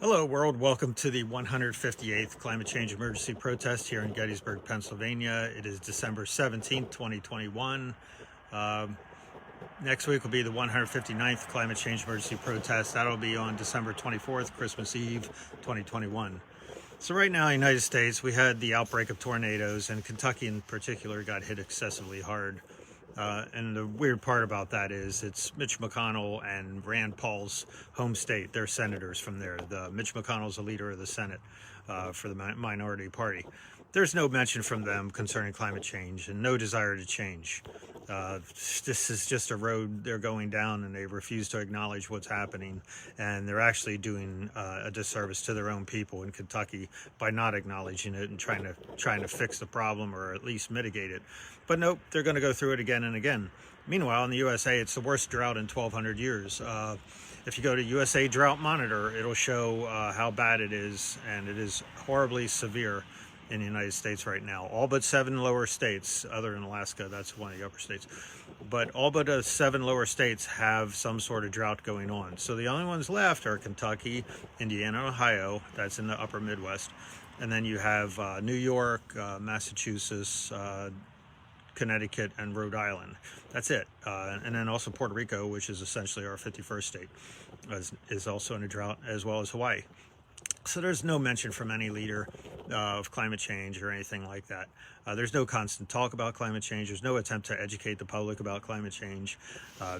Hello world, welcome to the 158th Climate Change Emergency Protest here in Gettysburg, Pennsylvania. It is December 17th, 2021. Next week will be the 159th Climate Change Emergency Protest. That'll be on December 24th, Christmas Eve, 2021. So right now in the United States, we had the outbreak of tornadoes, and Kentucky in particular got hit excessively hard. And the weird part about that is it's Mitch McConnell and Rand Paul's home state. They're senators from there. Mitch McConnell's the leader of the Senate for the minority party. There's no mention from them concerning climate change and no desire to change. This is just a road they're going down, and they refuse to acknowledge what's happening. And they're actually doing a disservice to their own people in Kentucky by not acknowledging it and trying to fix the problem or at least mitigate it. But nope, they're going to go through it again and again. Meanwhile, in the USA, it's the worst drought in 1,200 years. If you go to USA Drought Monitor, it'll show how bad it is, and it is horribly severe in the United States right now. All but 7 lower states, other than Alaska, that's one of the upper states, but all but 7 lower states have some sort of drought going on. So the only ones left are Kentucky, Indiana, Ohio, that's in the upper Midwest, and then you have New York, Massachusetts, Connecticut, and Rhode Island. That's it. And then also Puerto Rico, which is essentially our 51st state, is also in a drought, as well as Hawaii. So there's no mention from any leader of climate change or anything like that. There's no constant talk about climate change. There's no attempt to educate the public about climate change.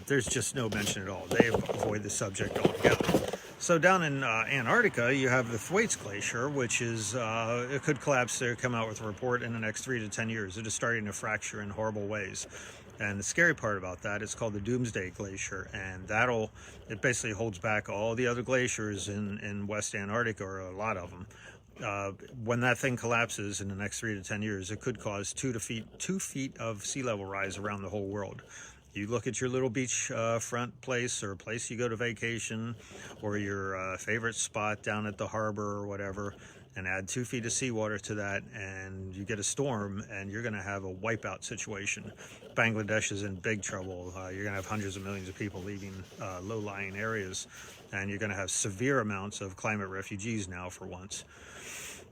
There's just no mention at all. They avoid the subject altogether. So down in Antarctica, you have the Thwaites Glacier, which is, it could collapse there, come out with a report in the next 3 to 10 years. It is starting to fracture in horrible ways. And the scary part about that, it's called the Doomsday Glacier, and it basically holds back all the other glaciers in West Antarctica, or a lot of them. When that thing collapses in the next 3 to 10 years, it could cause 2 feet of sea level rise around the whole world. You look at your little beach front place, or a place you go to vacation, or your favorite spot down at the harbor or whatever, and add 2 feet of seawater to that, and you get a storm, and you're going to have a wipeout situation. Bangladesh is in big trouble. You're going to have hundreds of millions of people leaving low-lying areas, and you're going to have severe amounts of climate refugees now for once.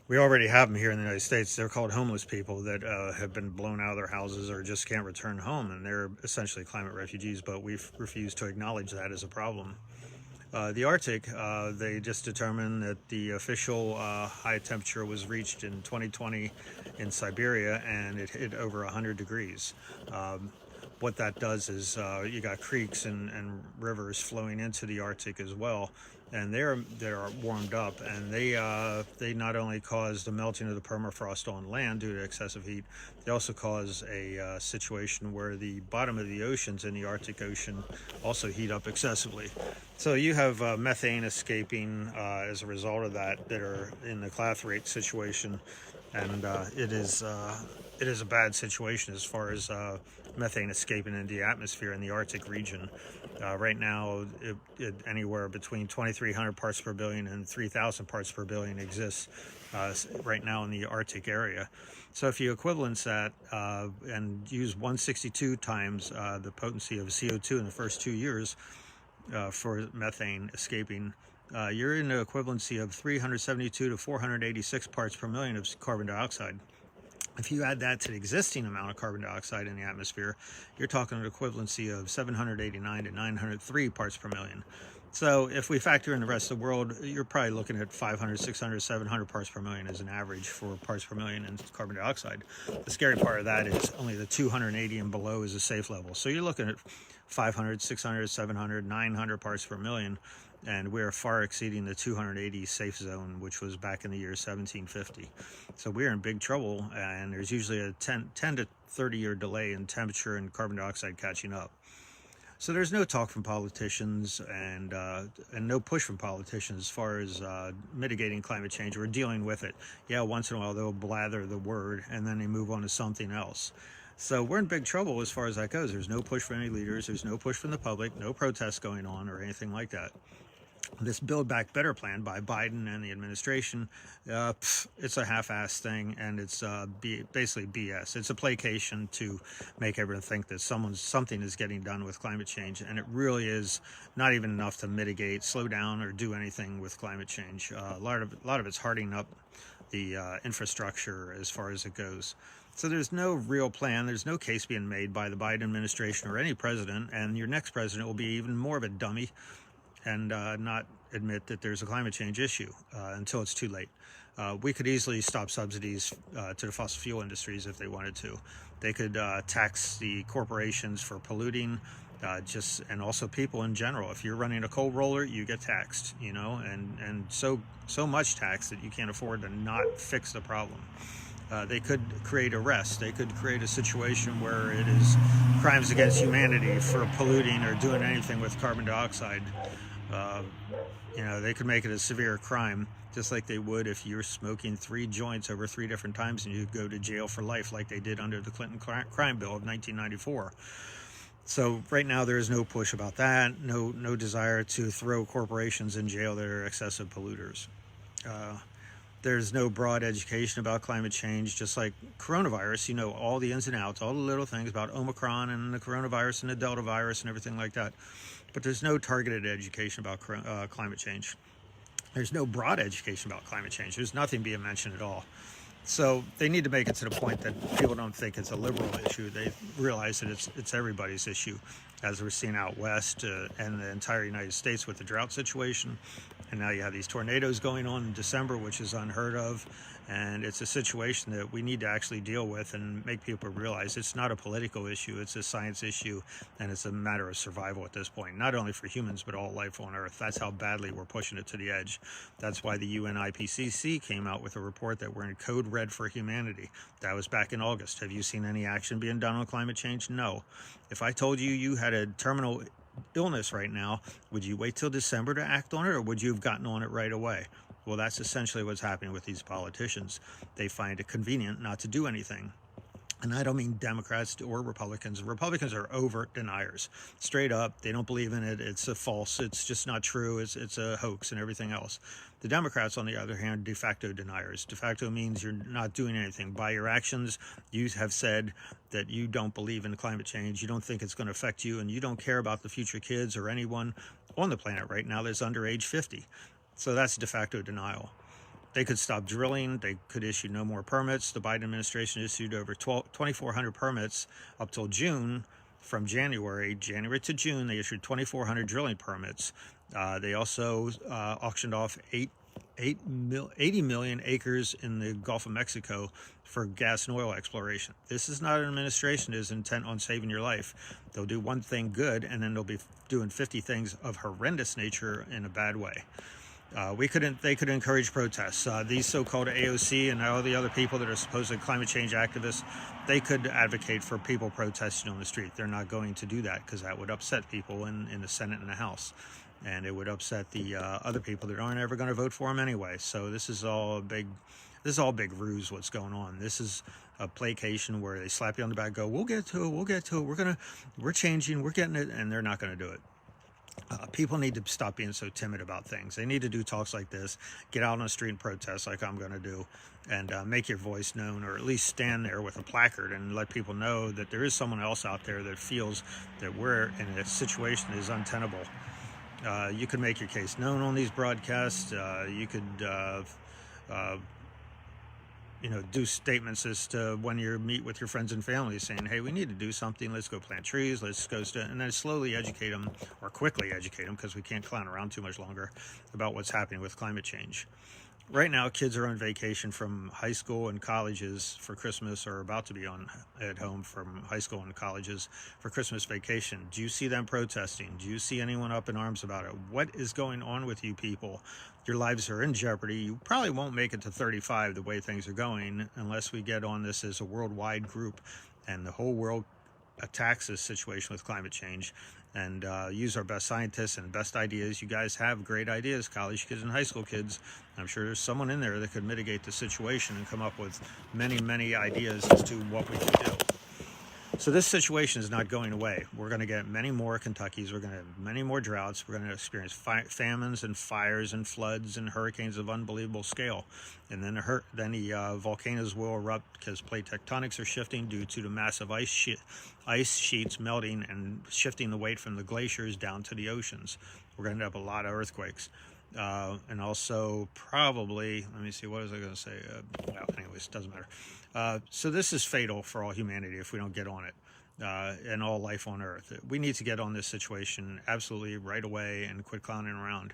We already have them here in the United States. They're called homeless people that have been blown out of their houses or just can't return home, and they're essentially climate refugees, but we've refused to acknowledge that as a problem. The Arctic, they just determined that the official high temperature was reached in 2020 in Siberia, and it hit over 100 degrees. What that does is you got creeks and rivers flowing into the Arctic as well, and they're warmed up, and they not only cause the melting of the permafrost on land due to excessive heat, they also cause a situation where the bottom of the oceans in the Arctic Ocean also heat up excessively. So you have methane escaping as a result of that are in the clathrate situation, and it is a bad situation as far as methane escaping into the atmosphere in the Arctic region. Right now, anywhere between 2,300 parts per billion and 3,000 parts per billion exists right now in the Arctic area. So if you equivalence that and use 162 times the potency of CO2 in the first 2 years for methane escaping, you're in the equivalency of 372 to 486 parts per million of carbon dioxide. If you add that to the existing amount of carbon dioxide in the atmosphere, you're talking an equivalency of 789 to 903 parts per million. So if we factor in the rest of the world, you're probably looking at 500, 600, 700 parts per million as an average for parts per million in carbon dioxide. The scary part of that is only the 280 and below is a safe level. So you're looking at 500, 600, 700, 900 parts per million, and we're far exceeding the 280 safe zone, which was back in the year 1750. So we're in big trouble, and there's usually a 10 to 30-year delay in temperature and carbon dioxide catching up. So there's no talk from politicians and no push from politicians as far as mitigating climate change or dealing with it. Yeah, once in a while they'll blather the word, and then they move on to something else. So we're in big trouble as far as that goes. There's no push from any leaders. There's no push from the public, no protests going on or anything like that. This Build Back Better plan by Biden and the administration, it's a half-assed thing, and it's basically BS. It's a placation to make everyone think that something is getting done with climate change, and it really is not even enough to mitigate, slow down, or do anything with climate change. A lot of it's hardening up the infrastructure as far as it goes. So there's no real plan. There's no case being made by the Biden administration or any president, and your next president will be even more of a dummy and not admit that there's a climate change issue until it's too late. We could easily stop subsidies to the fossil fuel industries if they wanted to. They could tax the corporations for polluting, and also people in general. If you're running a coal roller, you get taxed, and so much tax that you can't afford to not fix the problem. They could create arrests. They could create a situation where it is crimes against humanity for polluting or doing anything with carbon dioxide. They could make it a severe crime, just like they would if you're smoking 3 joints over 3 different times and you'd go to jail for life, like they did under the Clinton crime bill of 1994. So right now there is no push about that, no desire to throw corporations in jail that are excessive polluters. There's no broad education about climate change, just like coronavirus. All the ins and outs, all the little things about Omicron and the coronavirus and the Delta virus and everything like that. But there's no targeted education about climate change. There's no broad education about climate change. There's nothing being mentioned at all. So they need to make it to the point that people don't think it's a liberal issue. They realize that it's everybody's issue, as we're seeing out west and the entire United States with the drought situation. And now you have these tornadoes going on in December, which is unheard of. And it's a situation that we need to actually deal with and make people realize it's not a political issue, it's a science issue, and it's a matter of survival at this point, not only for humans, but all life on Earth. That's how badly we're pushing it to the edge. That's why the UN IPCC came out with a report that we're in code red for humanity. That was back in August. Have you seen any action being done on climate change? No. If I told you you had a terminal illness right now, would you wait till December to act on it, or would you have gotten on it right away? Well, that's essentially what's happening with these politicians. They find it convenient not to do anything. And I don't mean Democrats or Republicans. Republicans are overt deniers. Straight up, they don't believe in it. It's a false. It's just not true. It's a hoax and everything else. The Democrats, on the other hand, de facto deniers. De facto means you're not doing anything. By your actions, you have said that you don't believe in climate change. You don't think it's going to affect you, and you don't care about the future kids or anyone on the planet right now that's under age 50. So that's de facto denial. They could stop drilling. They could issue no more permits. The Biden administration issued over 2,400 permits up till June. From January to June, they issued 2,400 drilling permits. They also auctioned off 80 million acres in the Gulf of Mexico for gas and oil exploration. This is not an administration that is intent on saving your life. They'll do one thing good, and then they'll be doing 50 things of horrendous nature in a bad way. They could encourage protests. These so-called AOC and all the other people that are supposed climate change activists, they could advocate for people protesting on the street. They're not going to do that because that would upset people in the Senate and the House. And it would upset the other people that aren't ever going to vote for them anyway. So this is all big ruse what's going on. This is a placation where they slap you on the back, go, we'll get to it, we're changing, we're getting it, and they're not going to do it. People need to stop being so timid about things. They need to do talks like this, get out on the street and protest like I'm going to do, and make your voice known, or at least stand there with a placard and let people know that there is someone else out there that feels that we're in a situation that is untenable. You can make your case known on these broadcasts. You could do statements as to when you meet with your friends and family saying, hey, we need to do something. Let's go plant trees. Let's go and then slowly educate them, or quickly educate them, because we can't clown around too much longer, about what's happening with climate change. Right now, kids are on vacation from high school and colleges for Christmas, or about to be at home from high school and colleges for Christmas vacation. Do you see them protesting? Do you see anyone up in arms about it? What is going on with you people? Your lives are in jeopardy. You probably won't make it to 35 the way things are going, unless we get on this as a worldwide group and the whole world attacks this situation with climate change, and use our best scientists and best ideas. You guys have great ideas, college kids and high school kids. I'm sure there's someone in there that could mitigate the situation and come up with many, many ideas as to what we can do. So this situation is not going away. We're going to get many more Kentuckys. We're going to have many more droughts. We're going to experience famines and fires and floods and hurricanes of unbelievable scale. And then the volcanoes will erupt because plate tectonics are shifting due to the massive ice sheets melting and shifting the weight from the glaciers down to the oceans. We're going to have a lot of earthquakes. And also probably, let me see, what was I going to say? Well, anyways, doesn't matter. So this is fatal for all humanity if we don't get on it, and all life on Earth. We need to get on this situation absolutely right away and quit clowning around.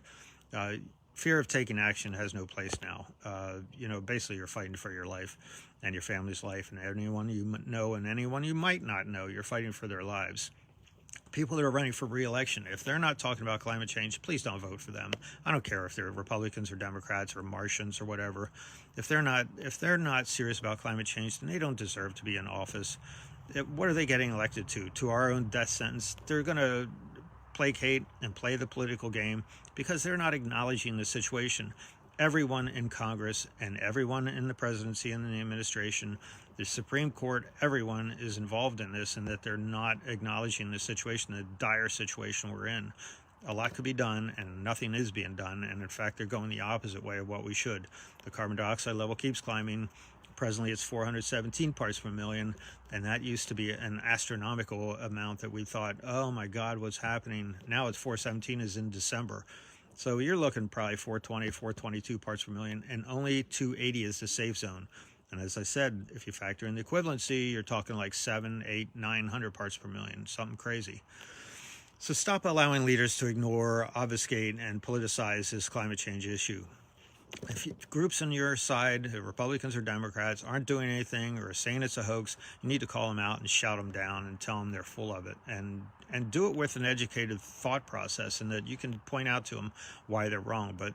Fear of taking action has no place now. Basically you're fighting for your life and your family's life and anyone you know and anyone you might not know. You're fighting for their lives. People that are running for re-election, if they're not talking about climate change, please don't vote for them. I don't care if they're Republicans or Democrats or Martians or whatever. If they're not serious about climate change, then they don't deserve to be in office. What are they getting elected to? To our own death sentence? They're going to placate and play the political game because they're not acknowledging the situation. Everyone in Congress and everyone in the presidency and in the administration, the Supreme Court, everyone is involved in this, and that they're not acknowledging the situation, the dire situation we're in. A lot could be done, and nothing is being done, and in fact, they're going the opposite way of what we should. The carbon dioxide level keeps climbing. Presently, it's 417 parts per million, and that used to be an astronomical amount that we thought, oh my God, what's happening? Now it's 417 is in December. So you're looking probably 420, 422 parts per million, and only 280 is the safe zone. And as I said, if you factor in the equivalency, you're talking like 700, 800, 900 parts per million, something crazy. So stop allowing leaders to ignore, obfuscate, and politicize this climate change issue. If groups on your side, Republicans or Democrats, aren't doing anything or are saying it's a hoax, you need to call them out and shout them down and tell them they're full of it. And do it with an educated thought process, and that you can point out to them why they're wrong. But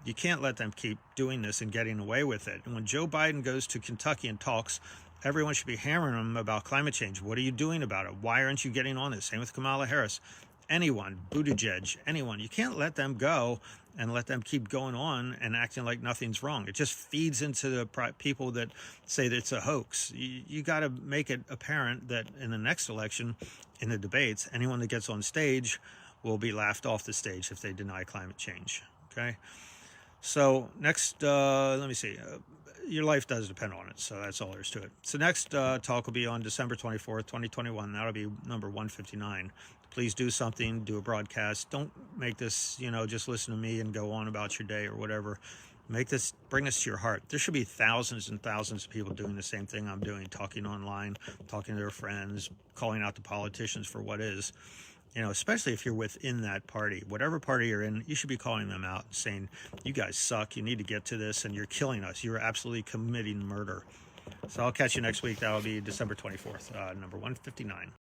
you can't let them keep doing this and getting away with it. And when Joe Biden goes to Kentucky and talks, everyone should be hammering him about climate change. What are you doing about it? Why aren't you getting on this? Same with Kamala Harris. Anyone, Buttigieg, anyone. You can't let them go and let them keep going on and acting like nothing's wrong. It just feeds into the people that say that it's a hoax. You got to make it apparent that in the next election, in the debates, anyone that gets on stage will be laughed off the stage if they deny climate change. Okay? So next, let me see. Your life does depend on it, so that's all there is to it. So next talk will be on December 24th, 2021. That'll be number 159. Please do something, do a broadcast. Don't make this, just listen to me and go on about your day or whatever. Bring this to your heart. There should be thousands and thousands of people doing the same thing I'm doing, talking online, talking to their friends, calling out the politicians for what is. Especially if you're within that party, whatever party you're in, you should be calling them out and saying, you guys suck, you need to get to this, and you're killing us. You're absolutely committing murder. So I'll catch you next week. That'll be December 24th, number 159.